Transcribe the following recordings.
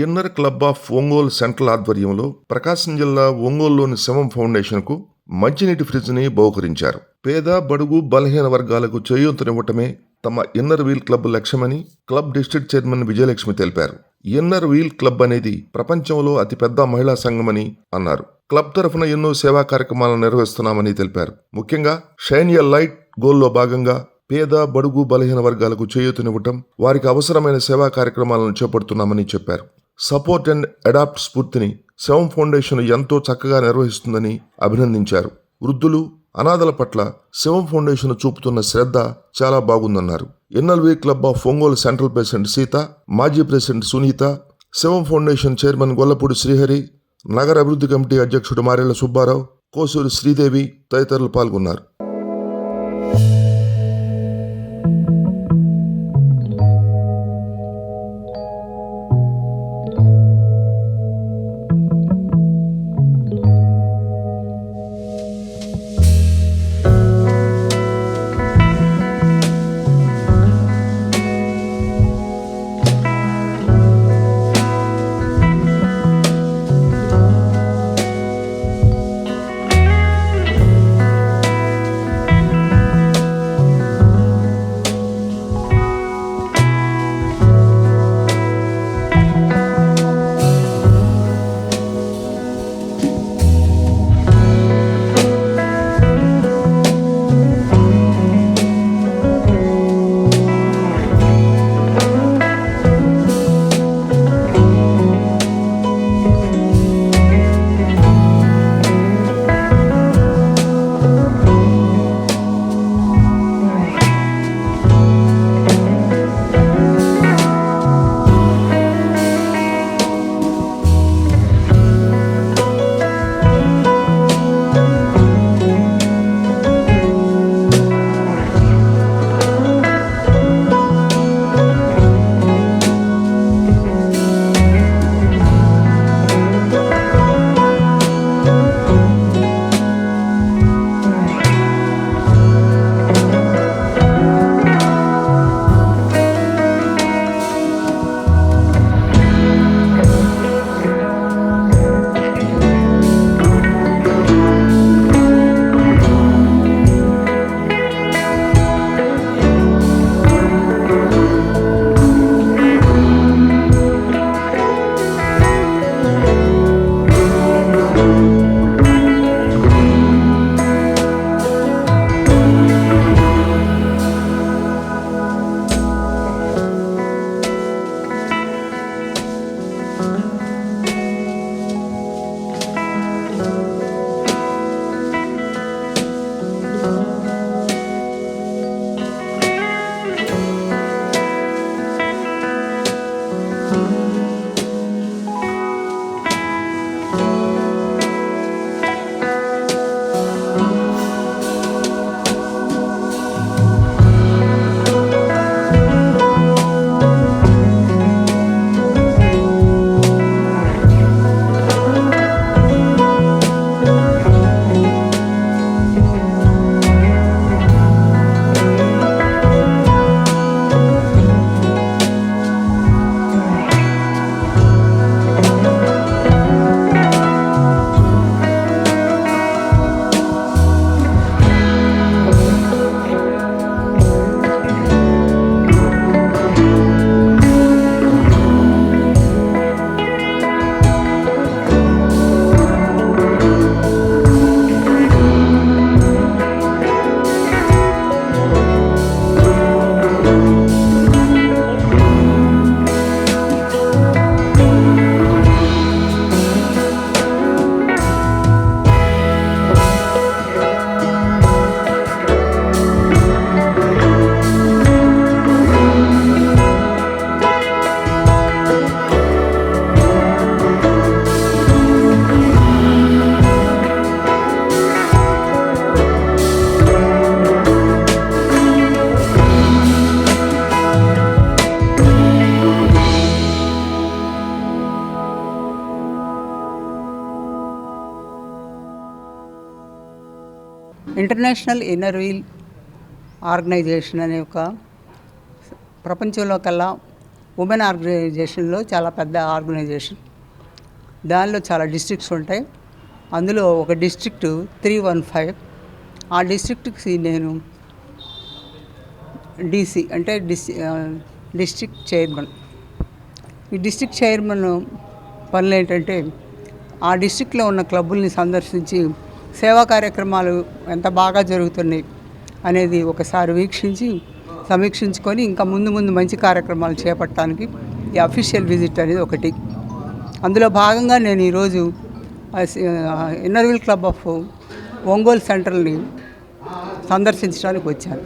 Inner club of Ongole central ఆధ్వర్యంలో ప్రకాశం జిల్లా ఒంగోలులోని శివం ఫౌండేషన్కు మంచినీటి ఫ్రిడ్జ్ని బహుకరించారు. పేద, బడుగు, బలహీన వర్గాలకు చేయూతనివ్వటమే తమ ఇన్నర్ వీల్ క్లబ్ లక్ష్యమని క్లబ్ డిస్ట్రిక్ట్ చైర్మన్ విజయలక్ష్మి తెలిపారు. ఇన్నర్ వీల్ క్లబ్ అనేది ప్రపంచంలో అతిపెద్ద మహిళా సంఘమని అన్నారు. క్లబ్ తరఫున ఎన్నో సేవా కార్యక్రమాలను నిర్వహిస్తున్నామని తెలిపారు. ముఖ్యంగా షైన్ ఎ లైట్ గోల్లో భాగంగా పేద, బడుగు, బలహీన వర్గాలకు చేయూతనివ్వటం, వారికి అవసరమైన సేవా కార్యక్రమాలను చేపడుతున్నామని చెప్పారు. సపోర్ట్ అండ్ అడాప్ట్ స్ఫూర్తిని శివం ఫౌండేషన్ ఎంతో చక్కగా నిర్వహిస్తుందని అభినందించారు. వృద్ధులు, అనాథల పట్ల శివం ఫౌండేషన్ చూపుతున్న శ్రద్ధ చాలా బాగుందన్నారు. NLV club of Ongole central president Sita, మాజీ president Sunitha, Shivam foundation chairman Gollapudi Srihari, నగర అభివృద్ధి కమిటీ అధ్యక్షుడు మారెళ్ల సుబ్బారావు, కోసూరి శ్రీదేవి తదితరులు పాల్గొన్నారు. ఇంటర్నేషనల్ ఇన్నర్ వీల్ ఆర్గనైజేషన్ అనే ఒక ప్రపంచంలో కల్లా ఉమెన్ ఆర్గనైజేషన్లో చాలా పెద్ద ఆర్గనైజేషన్. దానిలో చాలా డిస్ట్రిక్ట్స్ ఉంటాయి. అందులో ఒక డిస్ట్రిక్ట్ 315. ఆ డిస్ట్రిక్ట్కి నేను డీసీ అంటే డిస్ట్రిక్ట్ చైర్మన్. ఈ డిస్ట్రిక్ట్ చైర్మన్ పనులు ఏంటంటే ఆ డిస్ట్రిక్ట్లో ఉన్న క్లబ్బుల్ని సందర్శించి సేవా కార్యక్రమాలు ఎంత బాగా జరుగుతున్నాయి అనేది ఒకసారి వీక్షించి సమీక్షించుకొని ఇంకా ముందు ముందు మంచి కార్యక్రమాలు చేపట్టడానికి ఈ అఫీషియల్ విజిట్ అనేది ఒకటి. అందులో భాగంగా నేను ఈరోజు ఇన్నర్వీల్ క్లబ్ ఆఫ్ ఒంగోలు సెంట్రల్ని సందర్శించడానికి వచ్చాను.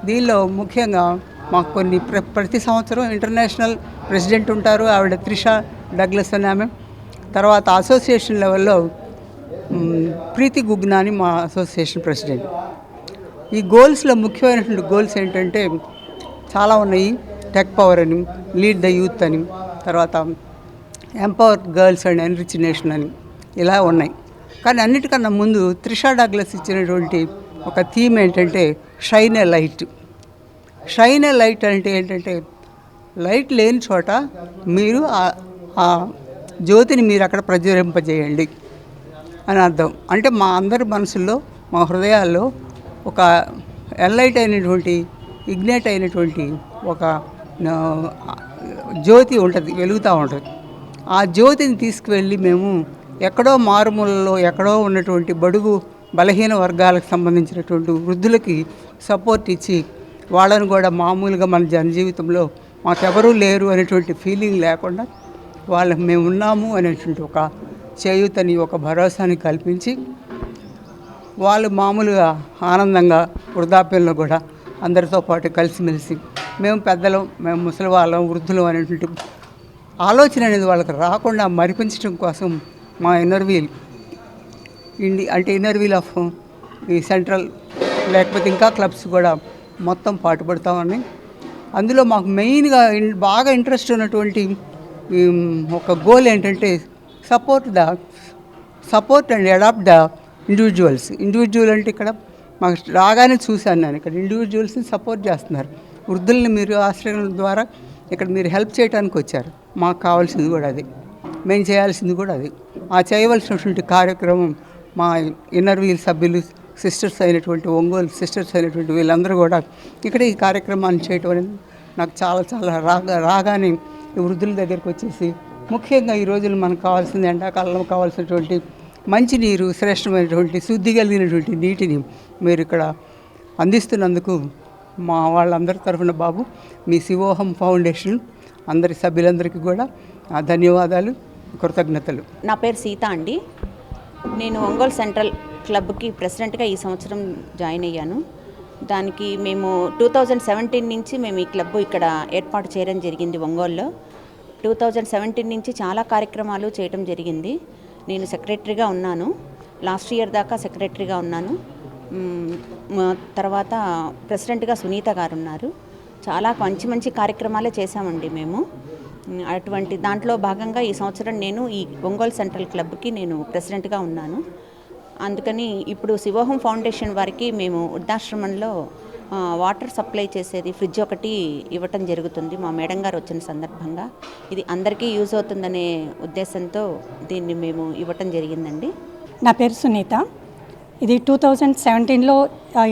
దీనిలో ముఖ్యంగా మాకు కొన్ని ప్రతి సంవత్సరం ఇంటర్నేషనల్ ప్రెసిడెంట్ ఉంటారు, ఆవిడ త్రిషా డగ్లస్ అని ఆమె. తర్వాత అసోసియేషన్ లెవెల్లో ప్రీతి గుగ్నా మా అసోసియేషన్ ప్రెసిడెంట్. ఈ గోల్స్లో ముఖ్యమైనటువంటి గోల్స్ ఏంటంటే చాలా ఉన్నాయి. టెక్ పవర్ అని, లీడ్ ద యూత్ అని, తర్వాత empower girls and enrich nation అని ఇలా ఉన్నాయి. కానీ అన్నిటికన్నా ముందు త్రిషా డగ్లస్ ఇచ్చినటువంటి ఒక థీమ్ ఏంటంటే షైన్ ఏ లైట్. షైన్ ఏ లైట్ అంటే ఏంటంటే లైట్ లేని చోట మీరు ఆ జ్యోతిని మీరు అక్కడ ప్రజ్వలింపజేయండి అని అర్థం. అంటే మా అందరి మనసుల్లో, మా హృదయాల్లో ఒక ఎన్లైట్ అయినటువంటి, ఇగ్నైట్ అయినటువంటి ఒక జ్యోతి ఉంటుంది, వెలుగుతూ ఉంటుంది. ఆ జ్యోతిని తీసుకువెళ్ళి మేము ఎక్కడో మారుమూలలో ఎక్కడో ఉన్నటువంటి బడుగు బలహీన వర్గాలకు సంబంధించినటువంటి వృద్ధులకి సపోర్ట్ ఇచ్చి వాళ్ళని కూడా మామూలుగా మన జనజీవితంలో మాకెవరూ లేరు అనేటువంటి ఫీలింగ్ లేకుండా వాళ్ళకి మేము ఉన్నాము అనేటువంటి ఒక చేయూతని, ఒక భరోసాని కల్పించి వాళ్ళు మామూలుగా ఆనందంగా వృద్ధాప్యంలో కూడా అందరితో పాటు కలిసిమెలిసి మేము పెద్దలం, మేము ముసలి వాళ్ళం, వృద్ధులు అనేటువంటి ఆలోచన అనేది వాళ్ళకి రాకుండా మరిపించడం కోసం మా ఇన్నర్వీల్ అంటే ఇన్నర్వీల్ ఆఫ్ ఈ సెంట్రల్ లేకపోతే ఇంకా క్లబ్స్ కూడా మొత్తం పాటుపడతామని. అందులో మాకు మెయిన్గా బాగా ఇంట్రెస్ట్ ఉన్నటువంటి ఒక గోల్ ఏంటంటే support and adapt the individual అంటే ఇక్కడ మాకు రాగానే చూశాను నేను, ఇక్కడ ఇండివిజువల్స్ని సపోర్ట్ చేస్తున్నారు. వృద్ధుల్ని మీరు ఆశ్రయం ద్వారా ఇక్కడ మీరు హెల్ప్ చేయడానికి వచ్చారు. మాకు కావాల్సింది కూడా అది, మేము చేయాల్సింది కూడా అది. ఆ చేయవలసినటువంటి కార్యక్రమం మా ఇన్నర్వీల్ సభ్యులు, సిస్టర్స్ అయినటువంటి ఒంగోలు సిస్టర్స్ అయినటువంటి వీళ్ళందరూ కూడా ఇక్కడ ఈ కార్యక్రమాన్ని చేయటం అనేది నాకు చాలా చాలా రాగానే ఈ వృద్ధుల దగ్గరికి వచ్చేసి, ముఖ్యంగా ఈ రోజులు మనకు కావాల్సింది ఎండాకాలంలో కావాల్సినటువంటి మంచినీరు, శ్రేష్టమైనటువంటి శుద్ధి కలిగినటువంటి నీటిని మీరు ఇక్కడ అందిస్తున్నందుకు మా వాళ్ళందరి తరఫున బాబు, మీ శివోహం ఫౌండేషన్ అందరి సభ్యులందరికీ కూడా ధన్యవాదాలు, కృతజ్ఞతలు. నా పేరు సీత అండి. నేను ఒంగోలు సెంట్రల్ క్లబ్కి ప్రెసిడెంట్గా ఈ సంవత్సరం జాయిన్ అయ్యాను. దానికి మేము 2017 నుంచి మేము ఈ క్లబ్ ఇక్కడ ఏర్పాటు చేయడం జరిగింది ఒంగోలులో. 2017 నుంచి చాలా కార్యక్రమాలు చేయడం జరిగింది. నేను సెక్రటరీగా ఉన్నాను, లాస్ట్ ఇయర్ దాకా సెక్రటరీగా ఉన్నాను. తర్వాత ప్రెసిడెంట్గా సునీత గారు ఉన్నారు. చాలా మంచి మంచి కార్యక్రమాలే చేశామండి మేము. అటువంటి దాంట్లో భాగంగా ఈ సంవత్సరం నేను ఈ ఒంగోలు సెంట్రల్ క్లబ్కి నేను ప్రెసిడెంట్గా ఉన్నాను. అందుకని ఇప్పుడు శివోహం ఫౌండేషన్ వారికి మేము వృద్ధాశ్రమంలో వాటర్ సప్లై చేసేది ఫ్రిడ్జ్ ఒకటి ఇవ్వటం జరుగుతుంది. మా మేడం గారు వచ్చిన సందర్భంగా ఇది అందరికీ యూజ్ అవుతుందనే ఉద్దేశంతో దీన్ని మేము ఇవ్వటం జరిగిందండి. నా పేరు సునీత. ఇది 2017లో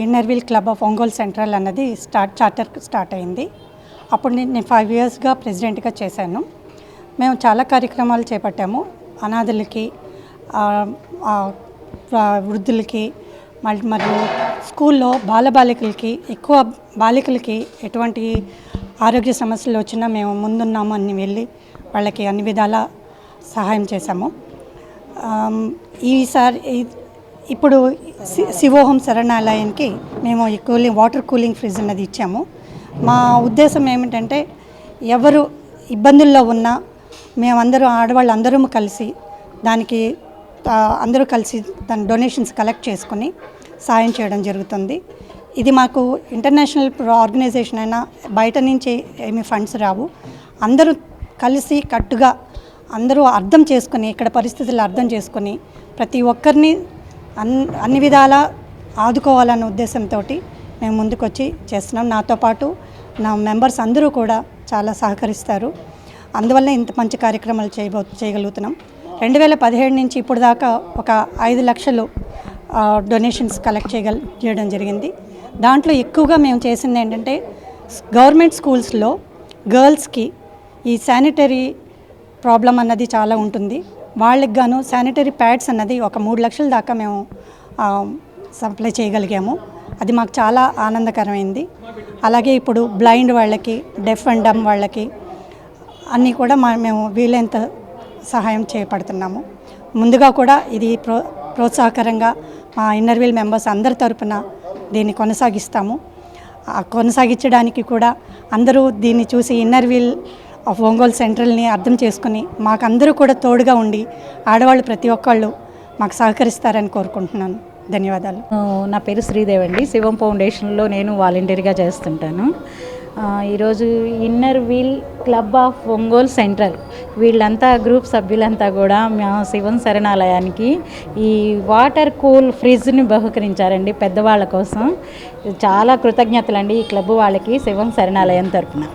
inner wheel club of Ongole central అన్నది చార్టర్ స్టార్ట్ అయింది. అప్పుడు నేను 5 ఇయర్స్గా ప్రెసిడెంట్గా చేశాను. మేము చాలా కార్యక్రమాలు చేపట్టాము. అనాథలకి, వృద్ధులకి, మరియు స్కూల్లో బాలబాలికలకి, ఎక్కువ బాలికలకి ఎటువంటి ఆరోగ్య సమస్యలు వచ్చినా మేము ముందున్నాము అని వెళ్ళి వాళ్ళకి అన్ని విధాల సహాయం చేశాము. ఇప్పుడు శివోహం శరణాలయానికి మేము ఈ వాటర్ కూలింగ్ ఫ్రిడ్జ్ అన్నది ఇచ్చాము. మా ఉద్దేశం ఏమిటంటే ఎవరు ఇబ్బందుల్లో ఉన్నా మేమందరూ ఆడవాళ్ళందరూ కలిసి దానికి అందరూ కలిసి దాని డొనేషన్స్ కలెక్ట్ చేసుకుని సాయం చేయడం జరుగుతుంది. ఇది మాకు ఇంటర్నేషనల్ ఆర్గనైజేషన్ అయినా బయట నుంచి ఏమీ ఫండ్స్ రావు. అందరూ కలిసి కట్టుగా అందరూ అర్థం చేసుకుని, ఇక్కడ పరిస్థితులు అర్థం చేసుకుని ప్రతి ఒక్కరిని అన్ని విధాల ఆదుకోవాలన్న ఉద్దేశంతో మేము ముందుకొచ్చి చేస్తున్నాం. నాతో పాటు నా మెంబర్స్ అందరూ కూడా చాలా సహకరిస్తారు. అందువల్ల ఇంత మంచి కార్యక్రమాలు చేయగలుగుతున్నాం. 2017 నుంచి ఇప్పుడు దాకా ఒక 5 లక్షలు డొనేషన్స్ కలెక్ట్ చేయడం జరిగింది. దాంట్లో ఎక్కువగా మేము చేసింది ఏంటంటే గవర్నమెంట్ స్కూల్స్లో గర్ల్స్కి ఈ శానిటరీ ప్రాబ్లం అన్నది చాలా ఉంటుంది. వాళ్ళకి గాను శానిటరీ ప్యాడ్స్ అన్నది ఒక 3 లక్షల దాకా మేము సప్లై చేయగలిగాము. అది మాకు చాలా ఆనందకరమైంది. అలాగే ఇప్పుడు బ్లైండ్ వాళ్ళకి, డెఫ్ అండ్ డమ్ వాళ్ళకి అన్నీ కూడా మేము వీలైనంత సహాయం చేపడుతున్నాము. ముందుగా కూడా ఇది ప్రోత్సాహకరంగా మా ఇన్నర్ వీల్ మెంబర్స్ అందరి తరపున దీన్ని కొనసాగిస్తాము. కొనసాగించడానికి కూడా అందరూ దీన్ని చూసి ఇన్నర్ వీల్ ఆఫ్ ఒంగోలు సెంట్రల్ని అర్థం చేసుకుని మాకందరూ కూడా తోడుగా ఉండి ఆడవాళ్ళు ప్రతి ఒక్కళ్ళు మాకు సహకరిస్తారని కోరుకుంటున్నాను. ధన్యవాదాలు. నా పేరు శ్రీదేవి అండి. శివం ఫౌండేషన్లో నేను వాలంటీర్గా చేస్తుంటాను. ఈరోజు inner wheel club of Ongole central వీళ్ళంతా గ్రూప్ సభ్యులంతా కూడా మా శివం శరణాలయానికి ఈ వాటర్ కూల్ ఫ్రిడ్జ్ని బహుకరించారండి పెద్దవాళ్ళ కోసం. చాలా కృతజ్ఞతలండి ఈ క్లబ్ వాళ్ళకి శివం శరణాలయం తరపున.